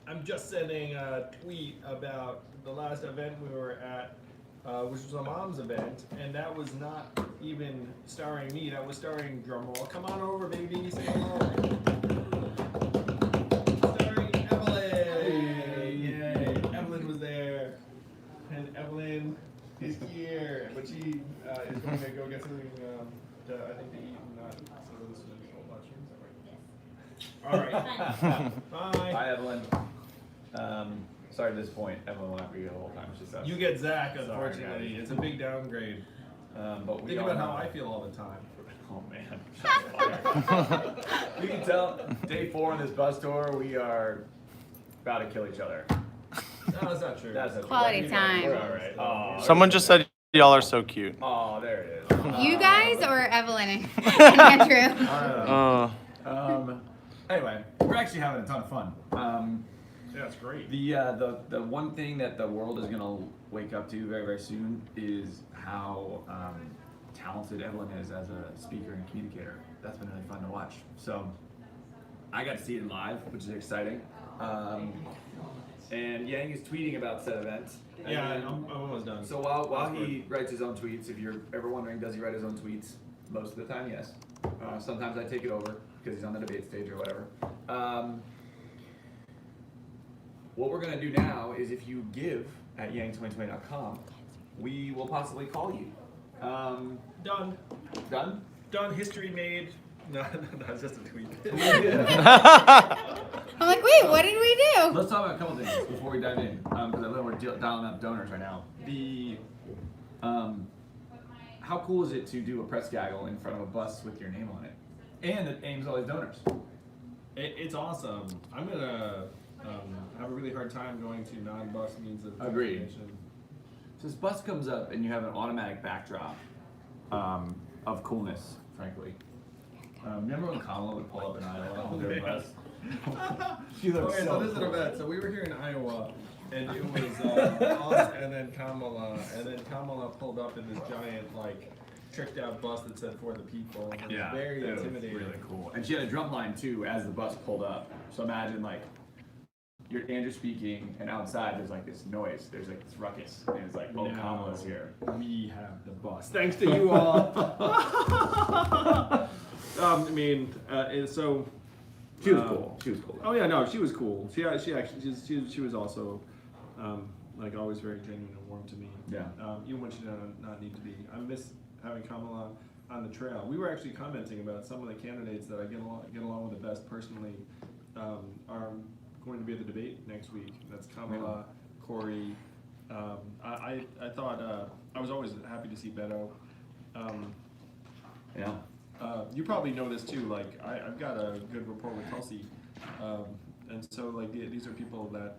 I'm just sending a tweet about the last event we were at, which was a mom's event, and that was not even starring me. That was starring drumroll. Come on over, baby. Say hello. Starring Evelyn. Yay! Evelyn was there, and Evelyn is here, but she is going to go get something. I think to eat and not so this is a whole bunch. All right. Bye. Bye, Evelyn. Sorry to disappoint. Evelyn will not be here the whole time. She says. You get Zach, unfortunately. It's a big downgrade. But we Think about how I feel all the time. Oh man. You can tell. Day 4 on this bus tour, we are about to kill each other. No, that's not true. That's not true. Quality time. We're all right. Oh, Someone just said y'all are so cute. Oh, there it is. You guys or Evelyn and Andrew? Anyway, we're actually having a ton of fun. Yeah, it's great. The one thing that the world is gonna wake up to very, very soon is how talented Evelyn is as a speaker and communicator. That's been really fun to watch. So I got to see it live, which is exciting. And Yang is tweeting about said event. Yeah, I'm almost done. So while he writes his own tweets, if you're ever wondering, does he write his own tweets? Most of the time, yes. Sometimes I take it over because he's on the debate stage or whatever. What we're gonna do now is if you give at yang2020.com, we will possibly call you. Done. Done? Done. History made. No, it's just a tweet. I'm like, wait, what did we do? Let's talk about a couple things before we dive in, because I know we're dialing up donors right now. How cool is it to do a press gaggle in front of a bus with your name on it, and it aims all these donors? It's awesome. I'm gonna have a really hard time going to non-bus means of Agreed. communication. So this bus comes up and you have an automatic backdrop of coolness, frankly. Remember when Kamala would pull up in Iowa on their bus? She looked Okay, so this is an event. So we were here in Iowa, and it was us, and then Kamala pulled up in this giant, like, tricked out bus that said "For the People." It was very it was intimidating. really cool. And she had a drum line too as the bus pulled up. So imagine like you're Andrew speaking, and outside there's like this noise. There's like this ruckus, and it's like, oh, Now Kamala's here. We have the bus. Thanks to you all. So. She was cool. She was cool. Oh yeah, no, she was cool. She was also like always very genuine and warm to me. Yeah. Even when she did not need to be. I miss having Kamala on the trail. We were actually commenting about some of the candidates that I get along with the best personally are going to be at the debate next week. That's Kamala, Corey. I thought I was always happy to see Beto. Yeah. You probably know this too. Like I've got a good rapport with Tulsi, and so like these are people that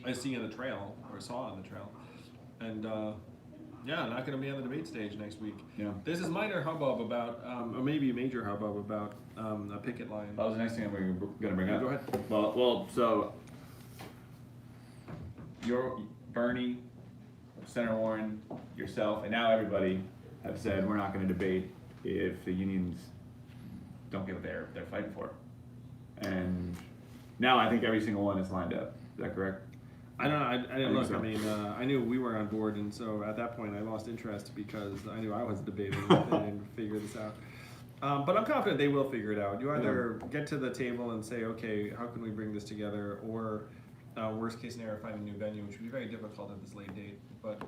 I see on the trail or saw on the trail, and yeah, not going to be on the debate stage next week. Yeah. There's this minor hubbub about, or maybe a major hubbub about a picket line. That was the next thing we were going to bring up. Go ahead. Well, so you're Bernie, Senator Warren, yourself, and now everybody have said we're not going to debate if the unions don't get what they're fighting for. And now I think every single one is lined up. Is that correct? I don't know. I didn't look. so. I mean, I knew we were on board, and so at that point, I lost interest because I knew I was debating and figure this out. But I'm confident they will figure it out. You either get to the table and say, okay, how can we bring this together, or worst case scenario, find a new venue, which would be very difficult at this late date. But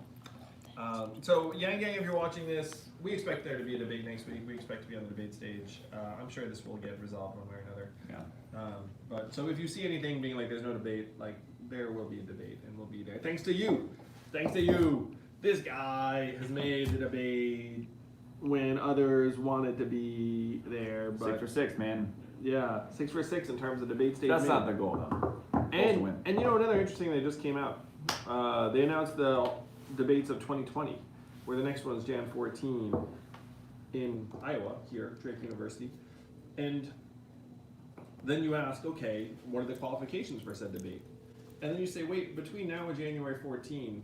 so Yang, if you're watching this, we expect there to be a debate next week. We expect to be on the debate stage. I'm sure this will get resolved one way or another. Yeah. But so if you see anything being like there's no debate, like there will be a debate and we'll be there. Thanks to you. Thanks to you. This guy has made the debate when others wanted to be there. But 6 for 6, man. yeah, 6 for 6 in terms of debate stage. That's not the goal, though. And you know another interesting thing that just came out. They announced the debates of 2020, where the next one is Jan 14 in Iowa, here, Drake University. And then you ask, okay, what are the qualifications for said debate? And then you say, wait, between now and January 14,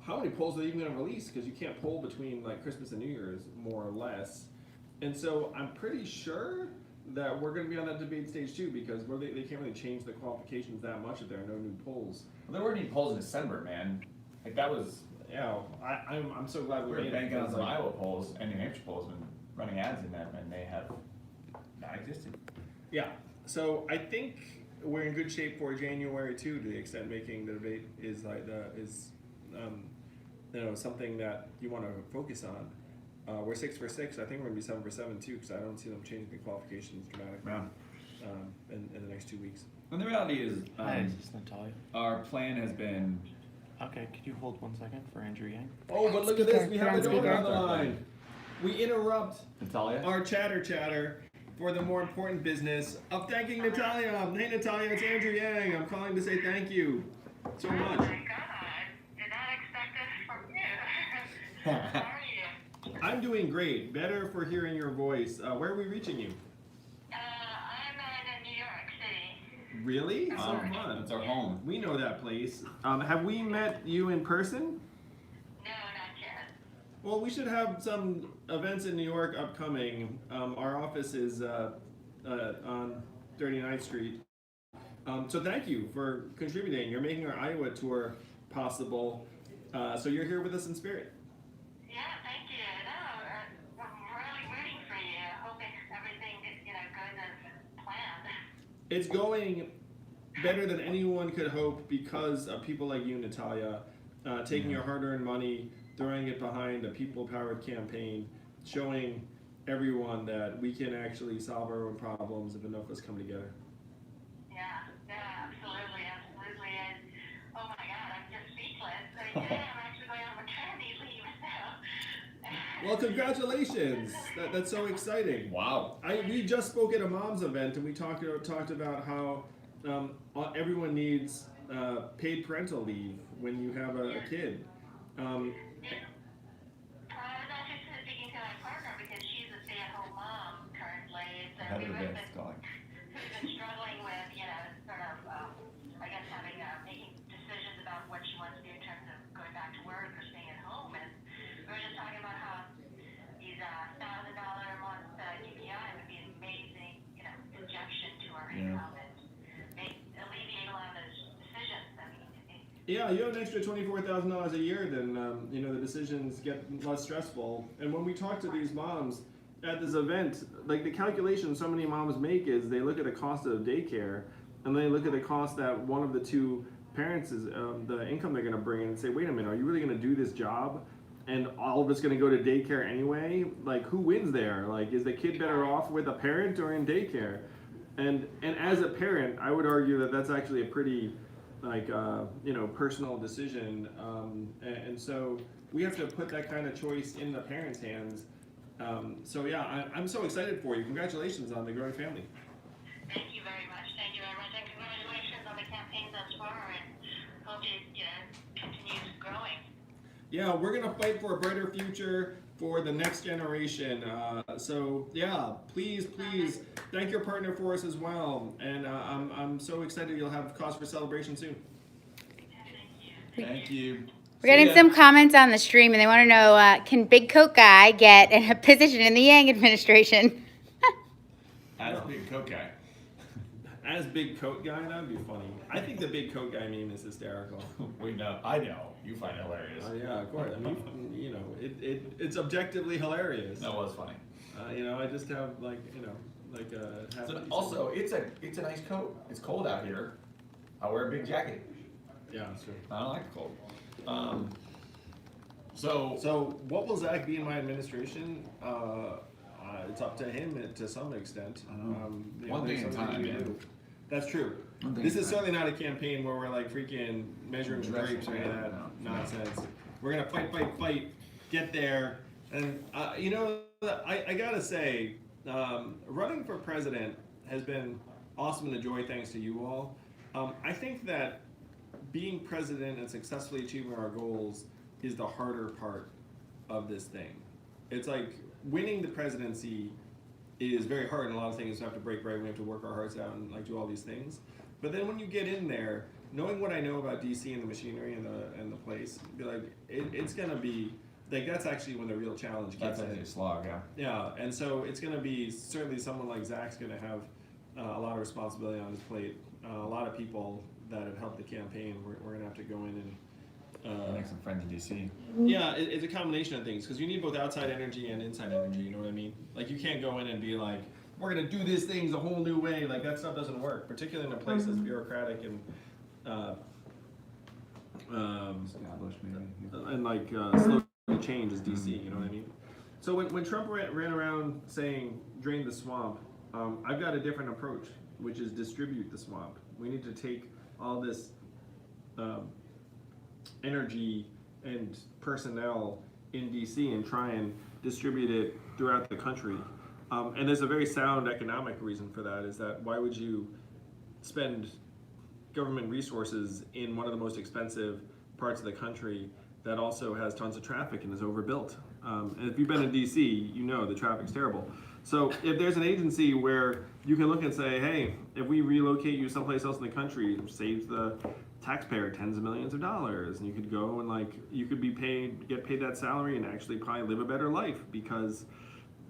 how many polls are they even going to release? Because you can't poll between like Christmas and New Year's, more or less. And so I'm pretty sure that we're going to be on that debate stage too, because they can't really change the qualifications that much if there are no new polls. Well, there weren't any polls in December, man. Like that was. Yeah, I'm so glad we We were made it. banking on because, some like, Iowa polls and New Hampshire polls and running ads in them, and they have not existed. Yeah, so I think we're in good shape for January too, to the extent making the debate is something that you want to focus on. We're 6 for 6. I think we're gonna be 7 for 7 too, because I don't see them changing the qualifications dramatically in the next 2 weeks. And the reality is, Hi, is this Natalia? our plan has been. Okay, could you hold 1 second for Andrew Yang? Oh, but look at Speaker. this! We Put have on the donor speaker. on the line. We interrupt Natalia? our chatter for the more important business of thanking Natalia. Hey Natalia, it's Andrew Yang. I'm calling to say thank you so much. Oh my God, did not expect this from you. How are you? I'm doing great. Better for hearing your voice. Where are we reaching you? I'm in New York City. Really? So fun. That's our home. We know that place. Have we met you in person? No, not yet. Well, we should have some events in New York upcoming. Our office is on 39th Street. So thank you for contributing. You're making our Iowa tour possible. So you're here with us in spirit. Yeah, thank you. No, I'm really rooting for you. Hoping everything goes as planned. It's going better than anyone could hope because of people like you, Natalia, taking your hard-earned money, throwing it behind a people-powered campaign, showing everyone that we can actually solve our own problems if enough of us come together. Yeah, absolutely. And oh my God, I'm just speechless. I'm actually going on maternity leave now. Well, congratulations! That's so exciting. Wow. We just spoke at a mom's event and we talked about how everyone needs paid parental leave when you have a kid. I was actually speaking to my partner because she's a stay-at-home mom currently. So How did we've the been, best going? who's been struggling with, sort of, I guess making decisions about what she wants to do in terms of going back to work or staying at home. And we were just talking about how these $1,000 a month UPI would be an amazing, injection to our income and alleviate a lot of those decisions that we need to make. Yeah, you have an extra $24,000 a year, then the decisions get less stressful. And when we talk to these moms at this event, like the calculation so many moms make is they look at the cost of daycare, and they look at the cost that one of the two parents is the income they're going to bring in, and say, wait a minute, are you really going to do this job? And all of it's going to go to daycare anyway? Like, who wins there? Like, is the kid better off with a parent or in daycare? And as a parent, I would argue that that's actually a pretty personal decision, and so we have to put that kind of choice in the parents' hands. I'm so excited for you. Congratulations on the growing family. Thank you very much. Thank you very much. And congratulations on the campaign thus far, and hope it continues growing. Yeah, we're gonna fight for a brighter future for the next generation. Please thank your partner for us as well. And I'm so excited you'll have cause for celebration soon. Thank you. We're getting ya. some comments on the stream, and they want to know, can Big Coat Guy get a position in the Yang administration? As a big coke guy. As big coat guy, that'd be funny. I think the big coat guy meme is hysterical. We know. I know. You find it hilarious. Yeah, of course. I mean, it's objectively hilarious. That was funny. I just have Also, it's a nice coat. It's cold out here. I wear a big jacket. Yeah, that's true. I don't like the cold. So what will Zach be in my administration? It's up to him to some extent. One thing at a time, man. That's true. One thing This at a is time. certainly not a campaign where we're like freaking measuring grapes or any of that nonsense. We're gonna fight, get there. And I gotta say, running for president has been awesome and a joy thanks to you all. I think that being president and successfully achieving our goals is the harder part of this thing. It's like winning the presidency is very hard, and a lot of things have to break bread. We have to work our hearts out and do all these things. But then when you get in there, knowing what I know about DC and the machinery and the place, be like, it's gonna be like that's actually when the real challenge That's kicks in. a slog, yeah. Yeah, and so it's going to be certainly someone like Zach's going to have a lot of responsibility on his plate. A lot of people that have helped the campaign, we're going to have to go in and Make some friends in DC. yeah, it's a combination of things because you need both outside energy and inside energy. You know what I mean? Like you can't go in and be like, we're going to do these things a whole new way. Like that stuff doesn't work, particularly in a place that's bureaucratic and Established, maybe. and like slow to change is DC. You know what I mean? So when Trump ran around saying drain the swamp, I've got a different approach, which is distribute the swamp. We need to take all this energy and personnel in DC and try and distribute it throughout the country. And there's a very sound economic reason for that, is that why would you spend government resources in one of the most expensive parts of the country that also has tons of traffic and is overbuilt? And if you've been in DC, you know the traffic's terrible. So if there's an agency where you can look and say, hey, if we relocate you someplace else in the country, it saves the taxpayer tens of millions of dollars, and you could go and like you could get paid that salary and actually probably live a better life because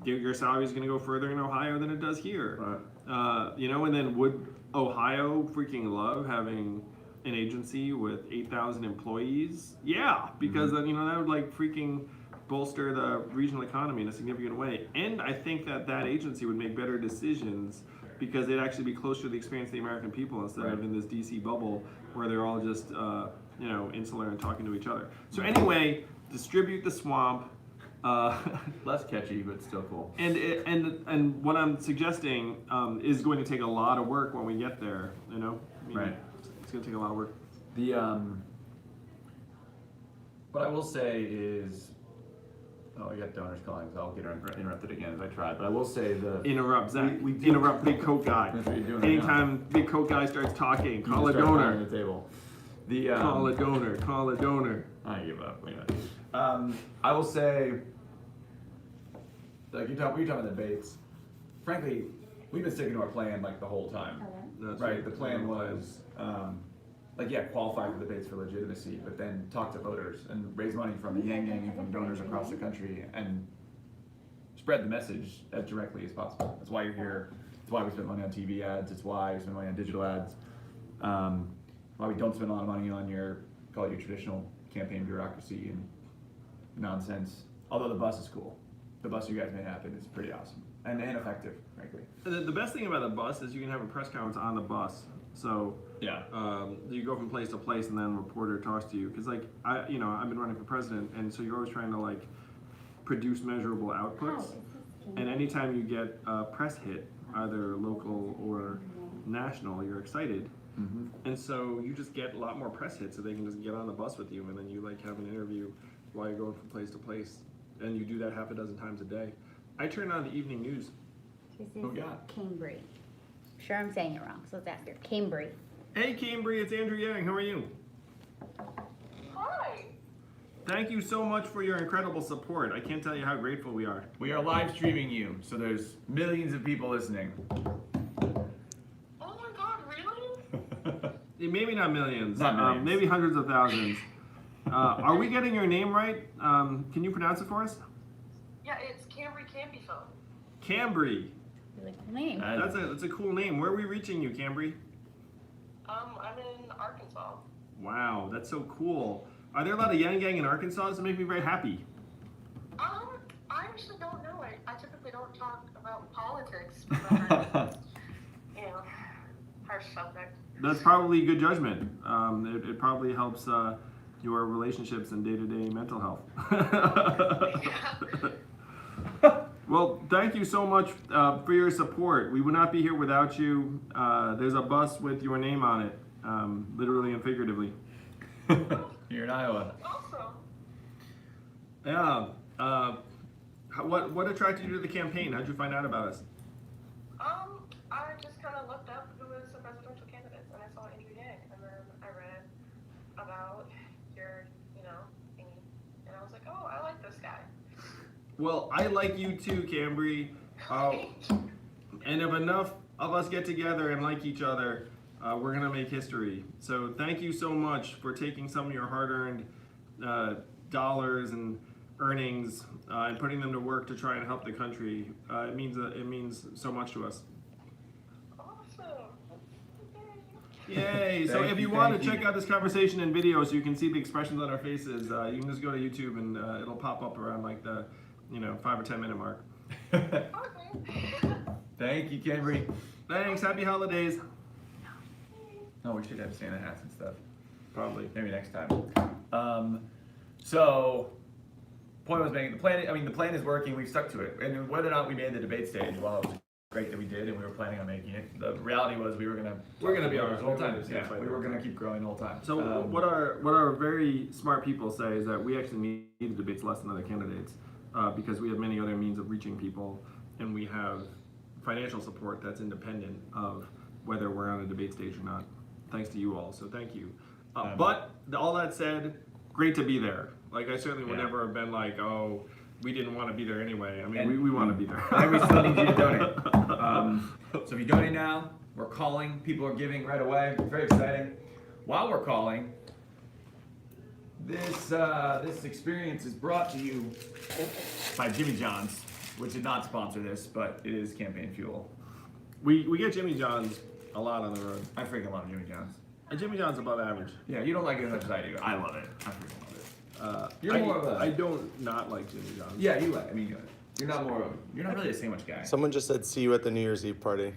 your salary is going to go further in Ohio than it does here. Right. You know, and then would Ohio freaking love having an agency with 8,000 employees? Yeah, because then, you know, that would like freaking bolster the regional economy in a significant way. And I think that agency would make better decisions because they'd actually be closer to the experience of the American people instead of in this DC bubble where they're all just, you know, insular and talking to each other. So anyway, distribute the swamp. Less catchy, but still cool. And what I'm suggesting is going to take a lot of work when we get there. You know, I mean, Right. It's going to take a lot of work. The what I will say is, oh, we got donors calling, so I'll get interrupted again as I tried. But I will say Interrupt, Zach. We Interrupt Big Coat Guy. That's what you're doing right Anytime Big Coat Guy starts talking, You call a just start pounding donor. the table. The Call a donor. Call a donor. I give up. Wait a minute. I will say, like we talking about debates. Frankly, we've been sticking to our plan like the whole time. That's Right. The plan was, like, yeah, qualify for debates for legitimacy, but then talk to voters and raise money from the Yang Gang and from donors across the country and spread the message as directly as possible. That's why you're here. It's why we spend money on TV ads. It's why we spend money on digital ads. Why we don't spend a lot of money on call it your traditional campaign bureaucracy and nonsense. Although the bus is cool. The bus you guys made happen is pretty awesome and effective, frankly. The best thing about the bus is you can have a press conference on the bus. So Yeah. you go from place to place, and then a reporter talks to you. Because like I've been running for president, and so you're always trying to like produce measurable outputs. And anytime you get a press hit, either local or national, you're excited. Mm-hmm. And so you just get a lot more press hits, so they can just get on the bus with you, and then you like have an interview while you're going from place to place, and you do that half a dozen times a day. I turn on the evening news. This Oh, is God. Cambry. Sure, I'm saying it wrong, so let's ask her. Cambry. Hey, Cambry, it's Andrew Yang. How are you? Hi. Thank you so much for your incredible support. I can't tell you how grateful we are. We are live streaming you, so there's millions of people listening. Oh my God, really? Maybe not millions. Not millions. Maybe hundreds of thousands. Are we getting your name right? Can you pronounce it for us? Yeah, it's Cambry Campy Phone. Cambry. Really cool name. That's a cool name. Where are we reaching you, Cambry? I'm in Arkansas. Wow, that's so cool. Are there a lot of Yang Gang in Arkansas? That make me very happy. I actually don't know. I typically don't talk about politics. But, you know, harsh subject. That's probably good judgment. It probably helps your relationships and day-to-day mental health. Well, thank you so much for your support. We would not be here without you. There's a bus with your name on it, literally and figuratively. You're in Iowa. Awesome. Yeah. What attracted you to the campaign? How'd you find out about us? I just kind of looked up who was the presidential candidates, and I saw Andrew Yang, and then I read about your, thingy, and I was like, oh, I like this guy. Well, I like you too, Cambry. And if enough of us get together and like each other, we're gonna make history. So thank you so much for taking some of your hard-earned dollars and earnings and putting them to work to try and help the country. It means so much to us. Yay! So if you want to check out this conversation in video, so you can see the expressions on our faces, you can just go to YouTube and it'll pop up around like the 5 or 10 minute mark. Thank you, Camry. Thanks. Happy holidays. Oh, we should have Santa hats and stuff. Probably. Maybe next time. So, point was making the plan. I mean, the plan is working. We've stuck to it, and whether or not we made the debate stage, well, it was great that we did, and we were planning on making it. The reality was we're gonna be on the whole time. Yeah, we were gonna keep growing the whole time. So what our very smart people say is that we actually need the debates less than other candidates because we have many other means of reaching people, and we have financial support that's independent of whether we're on a debate stage or not. Thanks to you all. So thank you. But all that said, great to be there. Like I certainly would never have been like, oh, we didn't want to be there anyway. I mean, we want to be there. And we still need you to donate. So if you donate now, we're calling. People are giving right away. It's very exciting. While we're calling, this experience is brought to you by Jimmy John's, which did not sponsor this, but it is campaign fuel. We get Jimmy John's a lot on the road. I freaking love Jimmy John's. Jimmy John's above average. Yeah, you don't like it as much as I do. I love it. I freaking love it. You're I, more of a. I don't not like Jimmy John's. Yeah, you like. I mean, you're not more of. You're not really a sandwich guy. Someone just said, "See you at the New Year's Eve party."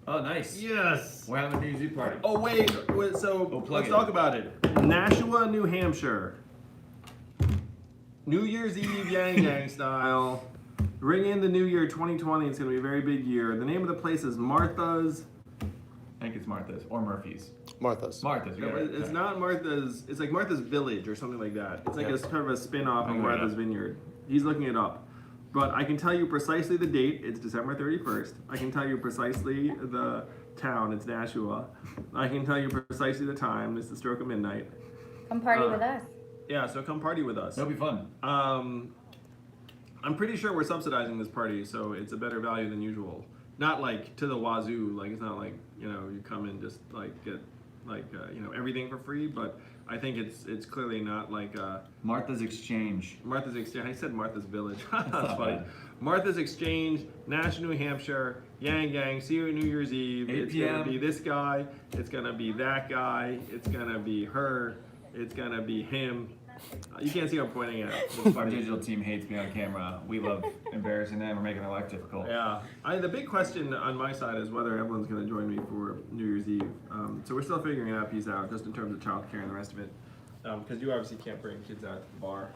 Oh, nice. Yes. We're having a New Year's Eve party. Oh wait. So plug let's it. talk about it. Nashua, New Hampshire. New Year's Eve, Yang Yang style. Ring in the New Year 2020. It's gonna be a very big year. The name of the place is Martha's. I think it's Martha's or Murphy's. Martha's. Martha's. No, Yeah, right. it's not Martha's. It's like Martha's Village or something like that. It's like Yeah. a sort of a spin-off of I'm looking it Martha's up. Vineyard. He's looking it up. But I can tell you precisely the date. It's December 31st. I can tell you precisely the town. It's Nashua. I can tell you precisely the time. It's the stroke of midnight. Come party with us. Yeah, so come party with us. It'll be fun. I'm pretty sure we're subsidizing this party, so it's a better value than usual. Not like to the wazoo. Like it's not like you come in just like get like everything for free. But I think it's clearly not like Martha's Exchange. Martha's Exchange. I said Martha's Village. That's not funny. bad. Martha's Exchange, Nashua, New Hampshire, Yang Gang. See you at New Year's Eve. 8 It's gonna p.m. be this guy. It's gonna be that guy. It's gonna be her. It's gonna be him. You can't see what I'm pointing at. It's Our funny. digital team hates me on camera. We love embarrassing them or making their life difficult. Yeah, the big question on my side is whether everyone's going to join me for New Year's Eve. So we're still figuring that piece out, just in terms of childcare and the rest of it. Because you obviously can't bring kids out to the bar.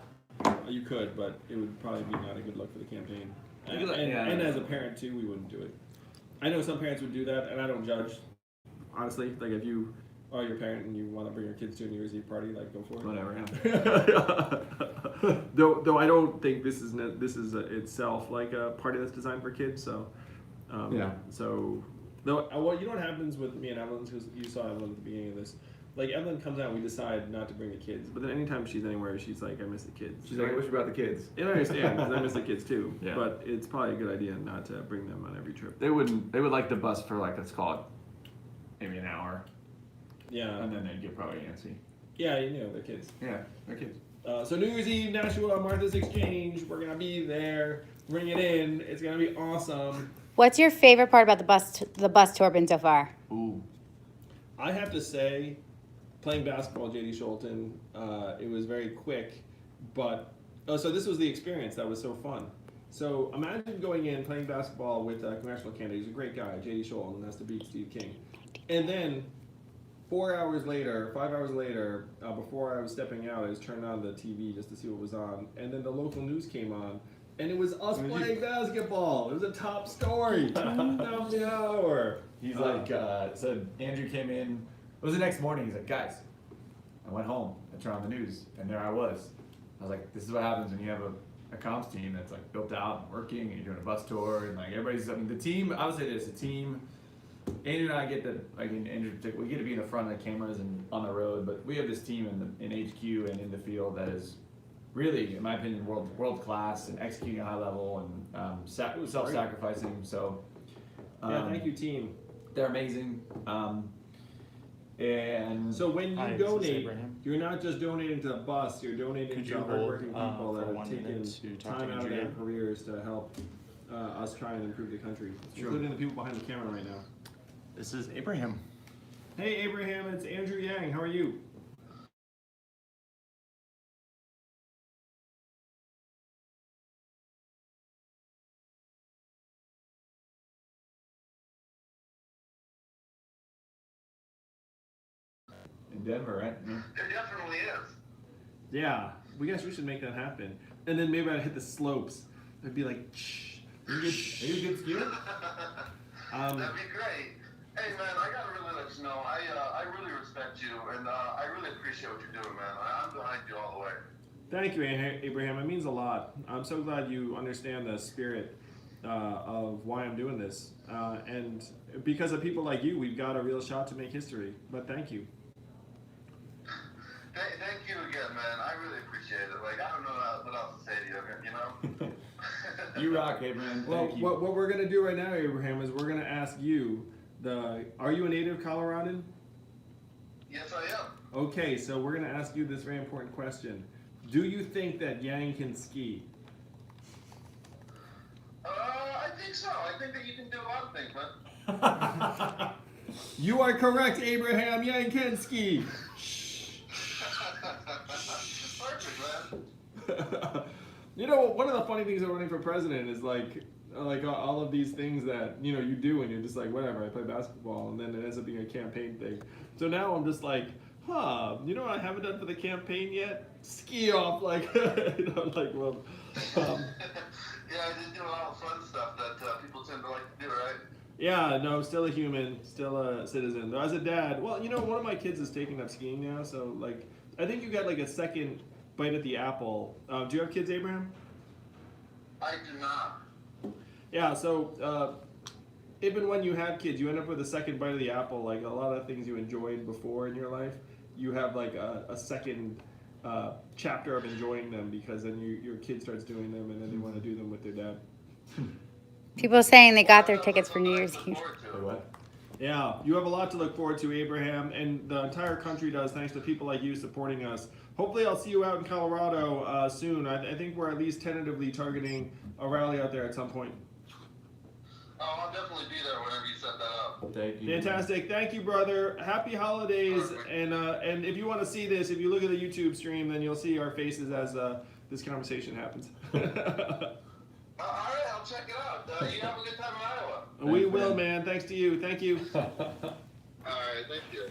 You could, but it would probably be not a good look for the campaign. And as a parent too, we wouldn't do it. I know some parents would do that, and I don't judge. Honestly, like if you are your parent and you want to bring your kids to a New Year's Eve party, like go for it. Whatever. Though I don't think this is itself like a party that's designed for kids. So Yeah. So though well, you know what happens with me and Evelyn, because you saw Evelyn at the beginning of this. Like Evelyn comes out, and we decide not to bring the kids. But then anytime she's anywhere, she's like, I miss the kids. She's like, I wish about the kids. And I understand because I miss the kids too. Yeah. But it's probably a good idea not to bring them on every trip. They would like the bus for like, let's call it maybe an hour. Yeah. And then they'd get probably antsy. Yeah, they're kids. Yeah, they're kids. So New Year's Eve, Nashua, Martha's Exchange. We're gonna be there. Bring it in. It's gonna be awesome. What's your favorite part about the bus tour been so far? Ooh. I have to say, playing basketball, JD Scholten, it was very quick, but so this was the experience that was so fun. So imagine going in playing basketball with a congressional candidate. He's a great guy, JD Scholten, has to beat Steve King, and then 5 hours later, before I was stepping out, I just turned on the TV just to see what was on, and then the local news came on, and it was us playing basketball. It was a top story. Top the hour. He's like, so Andrew came in, it was the next morning, he's like, guys, I went home, I turned on the news, and there I was. I was like, this is what happens when you have a comms team that's like built out and working, and you're doing a bus tour, and like everybody's, I mean, the team, I would say this, the team, Andrew and I get to, like in Andrew in particular, we get to be in the front of the cameras and on the road, but we have this team in HQ and in the field that is really, in my opinion, world class and executing at a high level and self-sacrificing. So, Yeah, thank you, team. They're amazing. And So when you Hi, this is donate, Abraham. you're not just donating to the bus, you're donating Could to you hold, hardworking people for that have 1 taken minute to talk to time out of their Andrea? careers to help us try and improve the country, Sure. including the people behind the camera right now. This is Abraham. Hey Abraham, it's Andrew Yang. How are you? in Denver, right? Yeah. There definitely is. Yeah, we guess we should make that happen. And then maybe I'd hit the slopes. I'd be like, shh. Are you a good skier? That'd be great. Hey man, I gotta really let you know, I really respect you, and I really appreciate what you're doing, man. I'm behind you all the way. Thank you, Abraham. It means a lot. I'm so glad you understand the spirit of why I'm doing this. And because of people like you, we've got a real shot to make history. But thank you. Thank you again, man. I really appreciate it. Like, I don't know what else to say to you, you know? You rock, Abraham. Well, Thank you. what we're going to do right now, Abraham, is we're going to ask you, are you a native Coloradan? Yes, I am. Okay, so we're going to ask you this very important question. Do you think that Yang can ski? I think so. I think that you can do a lot of things, man. You are correct, Abraham. Yang can ski. Perfect, man. You know, one of the funny things of running for president is like all of these things that you do, and you're just like, whatever. I play basketball, and then it ends up being a campaign thing. So now I'm just like, you know what I haven't done for the campaign yet? Ski off, like, well. Yeah, I just do a lot of fun stuff that people tend to like to do, right? Yeah, no, still a human, still a citizen. Though as a dad, well, one of my kids is taking up skiing now, so like, I think you got like a second bite at the apple. Do you have kids, Abraham? I do not. Yeah, so if and when you have kids, you end up with a second bite of the apple. Like a lot of things you enjoyed before in your life, you have like a second chapter of enjoying them because then your kid starts doing them and then they want to do them with their dad. People saying they got their tickets for New Year's Eve. Wait, what? Yeah, you have a lot to look forward to, Abraham, and the entire country does, thanks to people like you supporting us. Hopefully I'll see you out in Colorado soon. I think we're at least tentatively targeting a rally out there at some point. Oh, I'll definitely be there whenever you set that up. Thank you. Fantastic. Thank you, brother. Happy holidays. And if you want to see this, if you look at the YouTube stream, then you'll see our faces as this conversation happens. All right, I'll check it out. You have a good time in Iowa. We Thanks, will, man. man. Thanks to you. Thank you. All right, thank you.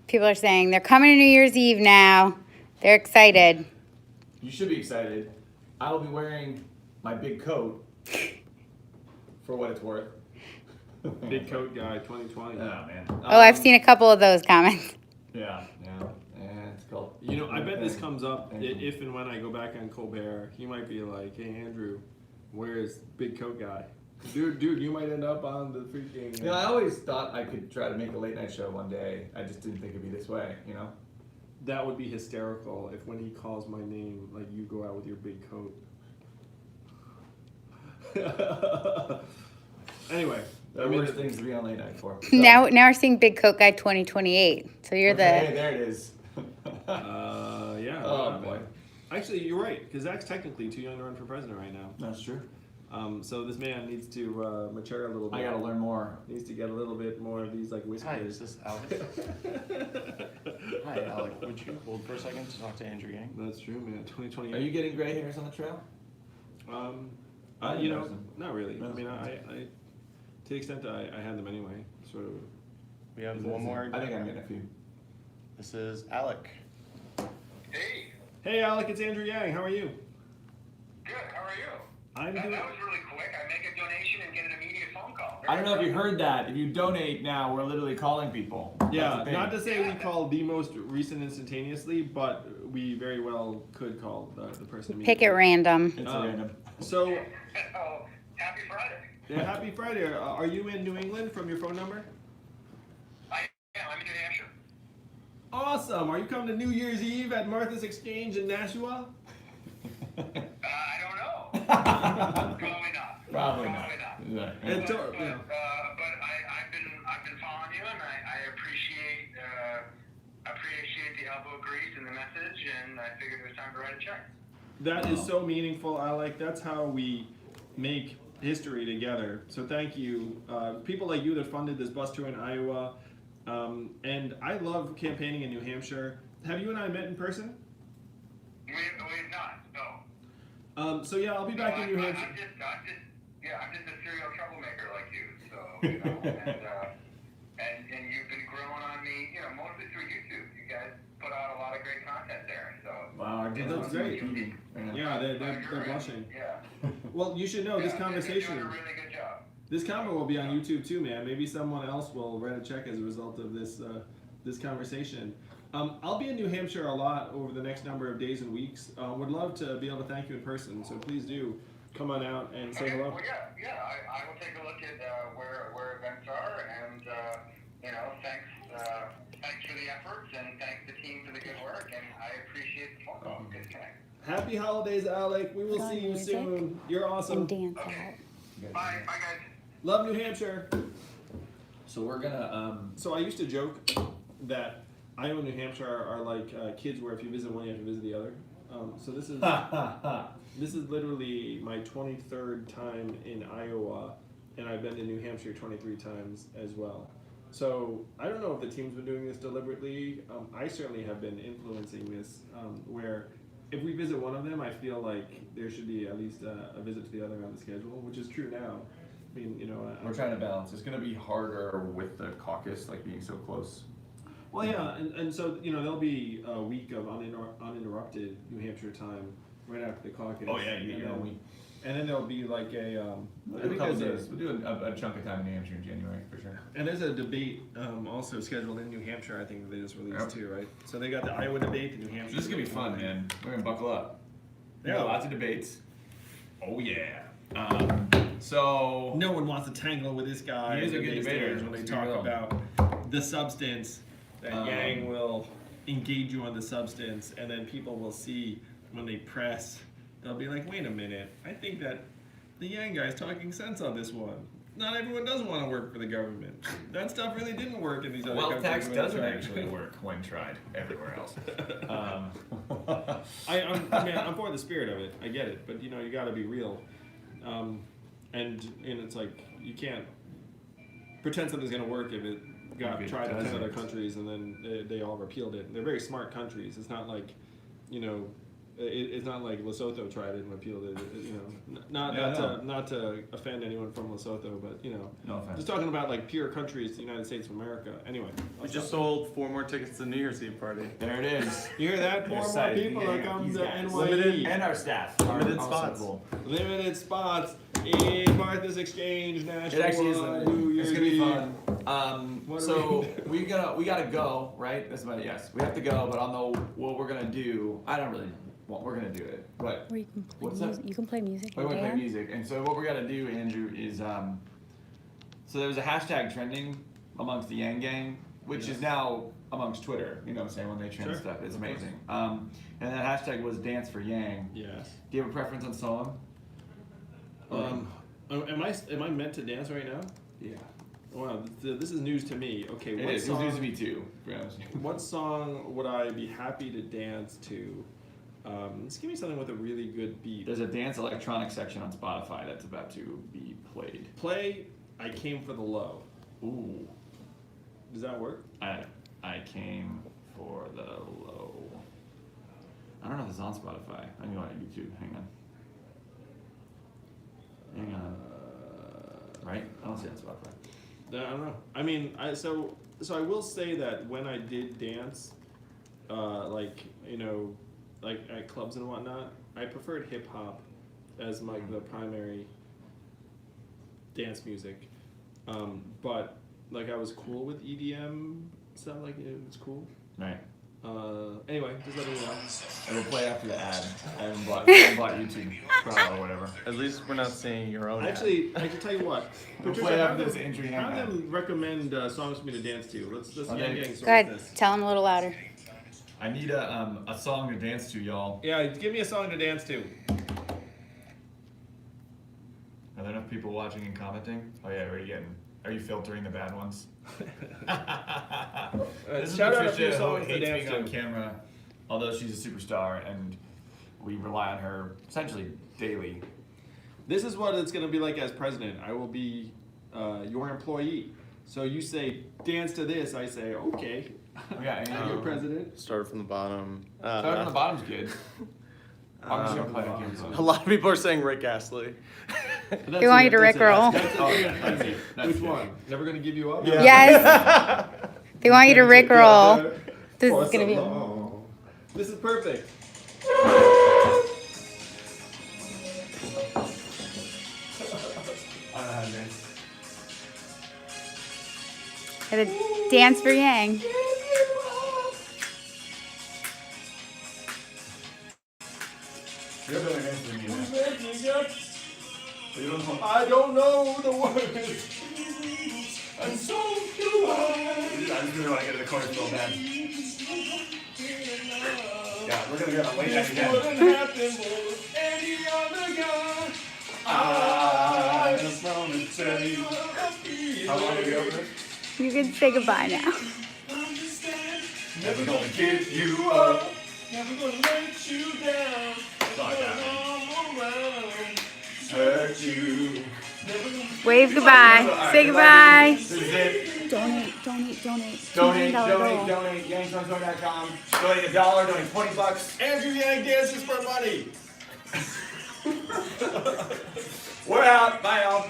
People are saying they're coming to New Year's Eve now. They're excited. You should be excited. I will be wearing my big coat for what it's worth. Big coat guy, 2020. Oh, man. Oh, I've seen a couple of those comments. Yeah. And it's called. I bet this comes up Thank you. if and when I go back on Colbert. He might be like, hey, Andrew, where's big coat guy? Dude, you might end up on the freaking... You know, I always thought I could try to make a late night show one day. I just didn't think it'd be this way, you know? That would be hysterical if when he calls my name, like, you go out with your big coat. Anyway. There are worse things to be on late night for. So, Now we're seeing Big Coat Guy 2028. So you're okay, there it is. Yeah. Oh, boy. Actually, you're right, because Zach's technically too young to run for president right now. That's true. So this man needs to mature a little bit. I gotta learn more. Needs to get a little bit more of these like Hi, whiskers. is this Alec? Hi, Alec. Would you hold for a second to talk to Andrew Yang? That's true, man. 2020. Are you getting gray hairs on the trail? You know, Person. not really. I That's mean, I to the extent that I had them anyway, sort of. We have one more. I think I'm getting a few. This is Alec. Hey, Hey, Alec, it's Andrew Yang. How are you? good. How are you? I'm That doing. was really quick. I make a donation and get an immediate phone call. I don't know if you heard that. If you donate now, we're literally calling people. That's Yeah, the thing. not to say we call the most recent instantaneously, but we very well could call the person. Pick it random. It's Um, random. So, Oh, happy Friday. yeah, happy Friday. Are you in New England from your phone number? I am. I'm in New Hampshire. Awesome. Are you coming to New Year's Eve at Martha's Exchange in Nashua? I don't know. Probably not. Probably not. not. And But, to- but, yeah. but I've been following you, and I appreciate elbow grease in the message, and I figured it was time to write a check. That is so meaningful, Alec. That's how we make history together. So thank you. People like you that funded this bus tour in Iowa. And I love campaigning in New Hampshire. Have you and I met in person? We've not, no. So yeah, I'll be back in New Hampshire. I'm just a serial troublemaker like you, so, you know, and you've been growing on me, you know, mostly through YouTube. You guys put out a lot of great content there, so. Wow, That's great. Yeah, they're blushing. Yeah. Well, you should know this You're conversation. doing a really good job. This comment will be on YouTube too, man. Maybe someone else will write a check as a result of this this conversation. I'll be in New Hampshire a lot over the next number of days and weeks. Would love to be able to thank you in person. So please do come on out and say hello. Well, yeah. I will take a look at where events are, and you know, thanks for the efforts, and thanks the team for the good work, and I appreciate the phone call. Good connect. Happy holidays, Alec. We will Put on see you music soon. You're awesome. And dance out. Bye, guys. Love New Hampshire. So we're gonna So I used to joke that Iowa and New Hampshire are like kids, where if you visit one, you have to visit the other. So this is this is literally my 23rd time in Iowa, and I've been to New Hampshire 23 times as well. So I don't know if the team's been doing this deliberately. I certainly have been influencing this, where if we visit one of them, I feel like there should be at least a visit to the other on the schedule, which is true now. I mean, you know, we're trying to balance. It's gonna be harder with the caucus, like being so close. well, yeah, and so you know there'll be a week of uninterrupted New Hampshire time right after the caucus. Oh yeah, you get and your own then- week. And then there'll be like a We'll I do a think couple there's days. We'll do a chunk of time in New Hampshire in January for sure. and there's a debate also scheduled in New Hampshire. I think that they just released Yep. too, right? So they got the Iowa debate, the New Hampshire. This is gonna be debate. fun, man. We're gonna buckle up. Yeah. Yeah, lots of debates. Oh yeah. So No one wants to tangle with this guy. He is a in good debate debater, stage when they let's be talk real. about the substance. That Yang Um, will engage you on the substance, and then people will see when they press. They'll be like, "Wait a minute! I think that the Yang guy's talking sense on this one." Not everyone does want to work for the government. That stuff really didn't work in these other wealth countries. tax when they doesn't tried. actually work when tried everywhere else. I'm for the spirit of it. I get it, but you know, you got to be real. And it's like you can't pretend something's gonna work if it got If it tried in 10 other doesn't. countries and then they all repealed it. They're very smart countries. It's not like, you know, it's not like Lesotho tried it and repealed it. You know, not to offend anyone from Lesotho, but you know, No offense. just talking about like peer countries, the United States of America. Anyway, We just sold 4 more tickets to the New Year's Eve party. There it is. you hear that? More Excited. people are coming These to guys. NYE. Limited- And our staff. Limited are also spots. cool. Limited spots in Martha's Exchange, Nashville. It actually is New limited. Year's It's gonna be Eve. fun. What are So we gotta go, right? That's about it. Yes, we have to go. But on the what we're gonna do, I don't really. Well, we're gonna do it, but Or you can play What's that? music. You can play music. we and want to play dance. music. And so what we gotta do, Andrew, is so there was a hashtag trending amongst the Yang Gang, which is now amongst Twitter. You know what I'm saying, when they trend Sure, stuff, it's of course. amazing. And that hashtag was Dance for Yang. Yes. Do you have a preference on song? Am I meant to dance right now? Yeah. Wow, this is news to me. Okay, It what is. It song? was news to me too. To be honest. What song would I be happy to dance to? Just give me something with a really good beat. There's a dance electronic section on Spotify that's about to be played. Play "I Came for the Low." Ooh. Does that work? I came for the low. I don't know if it's on Spotify. I can go on YouTube. Hang on. Hang on. Right? I don't see it on Spotify. I don't know. I mean, so I will say that when I did dance, like you know, like at clubs and whatnot, I preferred hip hop as like the primary dance music. But like I was cool with EDM stuff. Like it was cool. Right. Anyway, just letting you know. And we'll play after the ad. I haven't bought YouTube Pro or whatever. At least we're not seeing your own. ad. Actually, I can tell you what. We'll Patricia, play have after this them- Andrew Yang have ad. them recommend songs for me to dance to. Let's Okay. Yang Gang sort Go ahead. this. Tell them a little louder. I need a song to dance to, y'all. Yeah, give me a song to dance to. Are there enough people watching and commenting? Oh yeah, are you filtering the bad ones? Shout out a few Patricia, who songs to hates dance being on to. camera, although she's a superstar, and we rely on her essentially daily. This is what it's going to be like as president. I will be your employee. So you say, dance to this. I say, okay. Yeah, and I'm your president. Start from the bottom. Start on the bottom's good. I'm just gonna play that game. A lot of people are saying Rick Astley. They want you to Rickroll. Which one? Never going to give you up? Yeah. Yes. They want you to Rickroll. This For is gonna so be. long. This is perfect. Gotta dance for Yang. You're really nice to me, man. I don't know the words. And so do I. I just really want to get to the chorus real bad. Yeah, we're gonna get on late night again. Wouldn't happen for any other guy. I just want to tell you. How long did we open this? You can say goodbye now. Never gonna give you up. Never gonna let you down. Sorry, Come around. Hurt you. Wave goodbye. Say goodbye. This is it. Donate. Donate, $2 donate, goal. donate. YangSongSong.com. Donate $1, donate $20. Andrew Yang dances for money. We're out. Bye, y'all.